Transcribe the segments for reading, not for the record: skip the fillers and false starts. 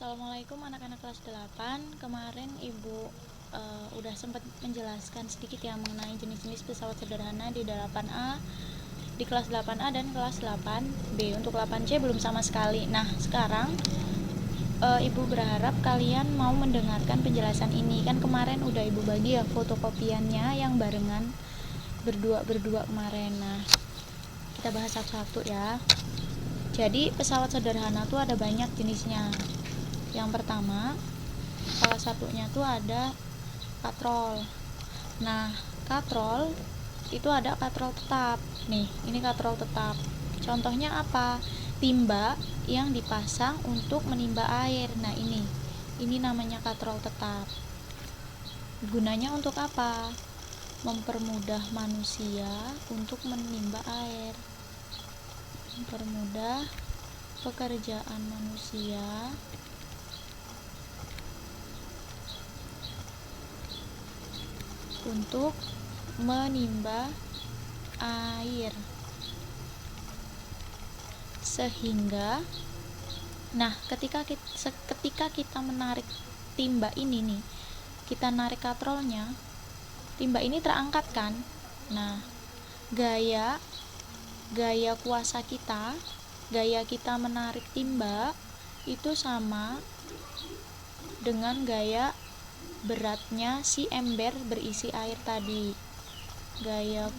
Assalamualaikum anak-anak kelas 8. Kemarin Ibu udah sempat menjelaskan sedikit ya mengenai jenis-jenis pesawat sederhana di 8A, di kelas 8A dan kelas 8B. Untuk 8C belum sama sekali. Nah, sekarang Ibu berharap kalian mau mendengarkan penjelasan ini. Kan kemarin udah Ibu bagi ya fotokopiannya yang barengan berdua kemarin. Nah, kita bahas satu-satu ya. Jadi pesawat sederhana tuh ada banyak jenisnya. Yang pertama, salah satunya tuh ada katrol. Nah, katrol itu ada katrol tetap. Nih, ini katrol tetap. Contohnya apa? Timba yang dipasang untuk menimba air. Nah, ini namanya katrol tetap. Gunanya untuk apa? Mempermudah manusia untuk menimba air. Mempermudah pekerjaan manusia untuk menimba air. Sehingga ketika kita menarik timba ini nih, kita narik katrolnya, timba ini terangkat kan. Nah, gaya kuasa kita, gaya kita menarik timba itu sama dengan gaya beratnya si ember berisi air tadi. Gaya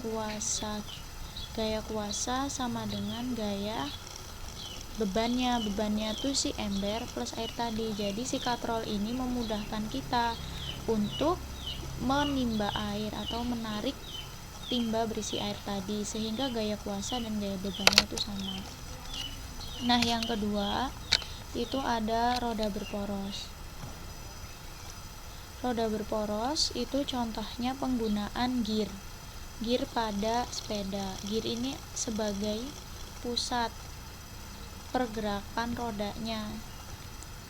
kuasa sama dengan gaya bebannya tuh si ember plus air tadi. Jadi si katrol ini memudahkan kita untuk menimba air atau menarik timba berisi air tadi, sehingga gaya kuasa dan gaya bebannya itu sama. Nah, yang kedua itu ada roda berporos. Roda berporos itu contohnya penggunaan gear pada sepeda. Gear ini sebagai pusat pergerakan rodanya.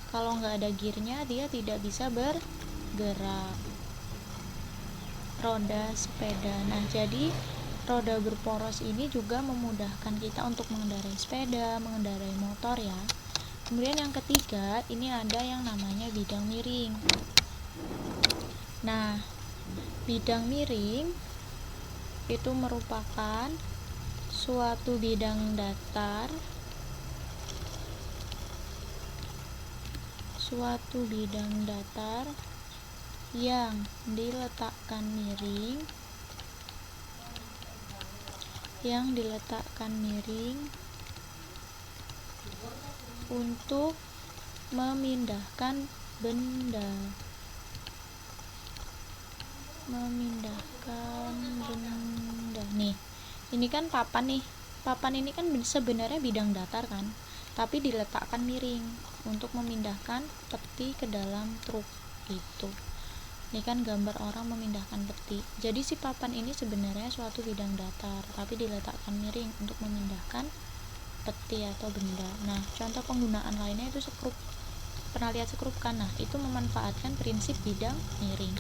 Kalau nggak ada gearnya, dia tidak bisa bergerak. Roda sepeda. Nah, jadi roda berporos ini juga memudahkan kita untuk mengendarai sepeda, mengendarai motor ya. Kemudian yang ketiga, ini ada yang namanya bidang miring. Nah, bidang miring itu merupakan suatu bidang datar yang diletakkan miring untuk memindahkan benda. Nih, ini kan papan nih. Papan ini kan sebenarnya bidang datar kan, tapi diletakkan miring untuk memindahkan peti ke dalam truk gitu. Ini kan gambar orang memindahkan peti. Jadi si papan ini sebenarnya suatu bidang datar, tapi diletakkan miring untuk memindahkan peti atau benda. Nah, contoh penggunaan lainnya itu skrup. Pernah lihat skrup kan? Nah, itu memanfaatkan prinsip bidang miring.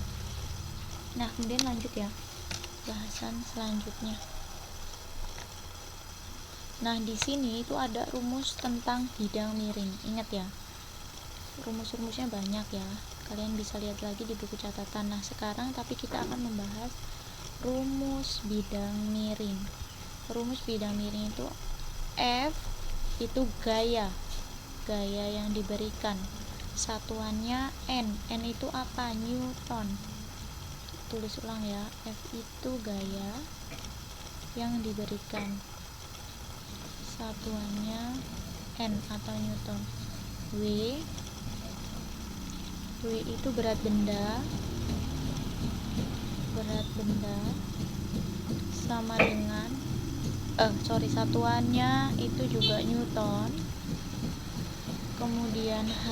Nah, kemudian lanjut ya, bahasan selanjutnya. Nah, di sini itu ada rumus tentang bidang miring. Ingat ya, rumus-rumusnya banyak ya. Kalian bisa lihat lagi di buku catatan. Nah, sekarang tapi kita akan membahas rumus bidang miring. Rumus bidang miring itu F itu gaya yang diberikan. Satuannya N itu apa? Newton. Tulis ulang ya, F itu gaya yang diberikan, satuannya N atau Newton. W itu berat benda sama dengan satuannya itu juga Newton. Kemudian H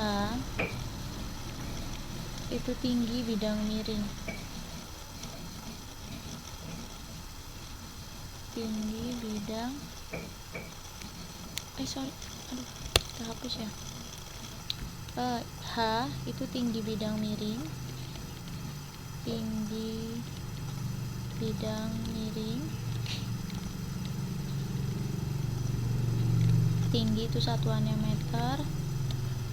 itu tinggi bidang miring. H itu tinggi bidang miring. Tinggi itu satuannya meter.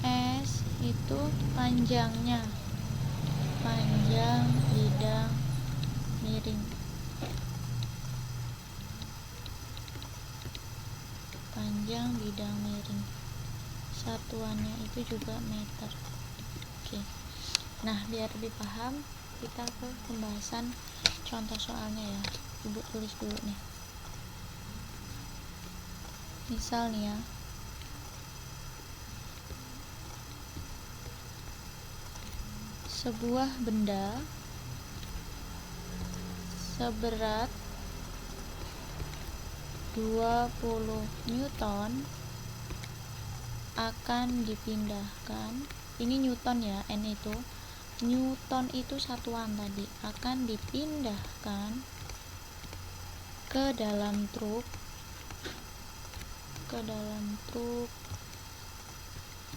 S itu panjang bidang miring. Panjang bidang miring. Satuannya itu juga meter. Oke. Nah, biar lebih paham, kita ke pembahasan contoh soalnya ya. Ibu tulis dulu nih. Misal nih ya. Sebuah benda seberat 20 Newton akan dipindahkan. Ini Newton ya, N itu. Newton itu satuan tadi. Akan dipindahkan ke dalam truk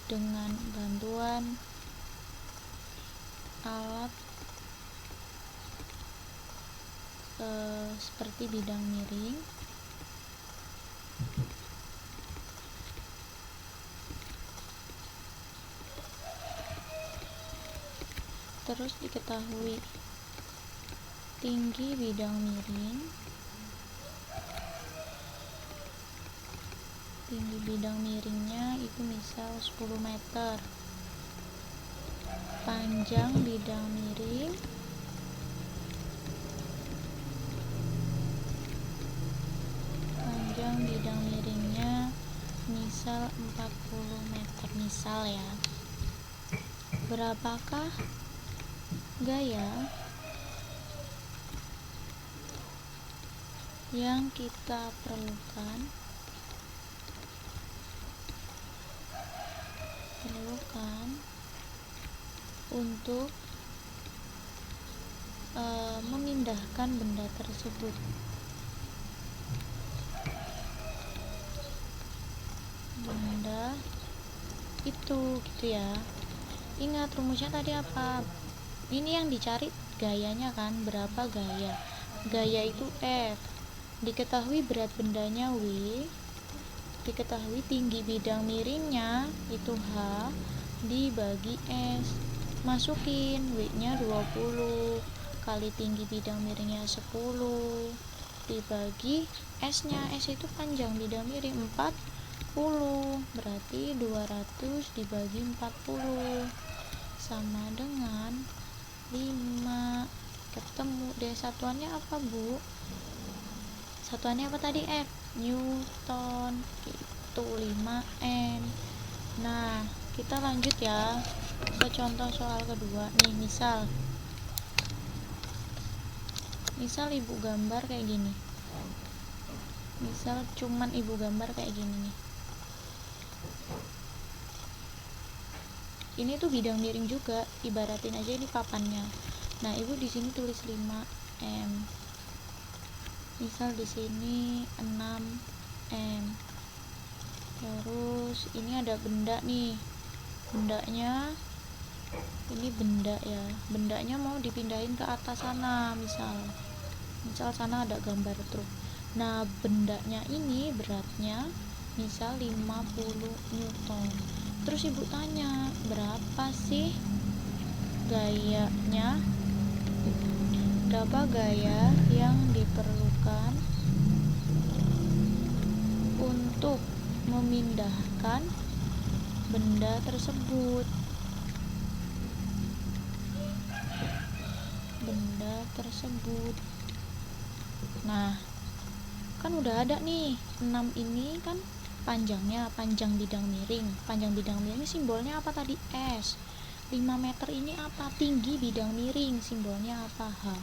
dengan bantuan alat seperti bidang miring. Terus diketahui tinggi bidang miring. Tinggi bidang miringnya itu misal 10 meter. Panjang bidang miring miringnya misal 40 meter misal ya. Berapakah gaya yang kita perlukan untuk memindahkan benda tersebut? Benda itu gitu ya. Ingat rumusnya tadi apa? Ini yang dicari gayanya kan, berapa gaya. Gaya itu F. Diketahui berat bendanya W. Diketahui tinggi bidang miringnya itu H dibagi S. Masukin W-nya 20 kali tinggi bidang miringnya 10 dibagi S-nya. S itu panjang bidang miring 40, berarti 200 dibagi 40 sama dengan 5. Ketemu deh satuannya apa, Bu? Satuannya apa tadi? F, Newton. Itu 5N. Nah, kita lanjut ya ke contoh soal kedua nih. Misal ibu gambar kayak gini. Misal cuman ibu gambar kayak gini nih. Ini tuh bidang miring juga, ibaratin aja ini papannya. Nah, ibu di sini tulis 5M. Misal di sini 6M. Terus ini ada benda nih. Bendanya ini benda ya. Bendanya mau dipindahin ke atas sana, misal sana ada gambar truk. Nah, bendanya ini beratnya misal 50 Newton. Terus ibu tanya, berapa sih gayanya? Berapa gaya yang diperlukan untuk memindahkan benda tersebut? Nah, kan udah ada nih 6 ini kan panjangnya, panjang bidang miring. Panjang bidang miring simbolnya apa tadi? S. 5 meter ini apa? Tinggi bidang miring, simbolnya apa? H.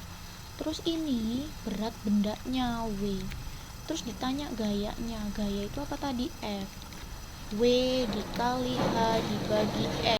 Terus ini berat bendanya W. Terus ditanya gayanya. Gaya itu apa tadi? F. W dikali H dibagi S.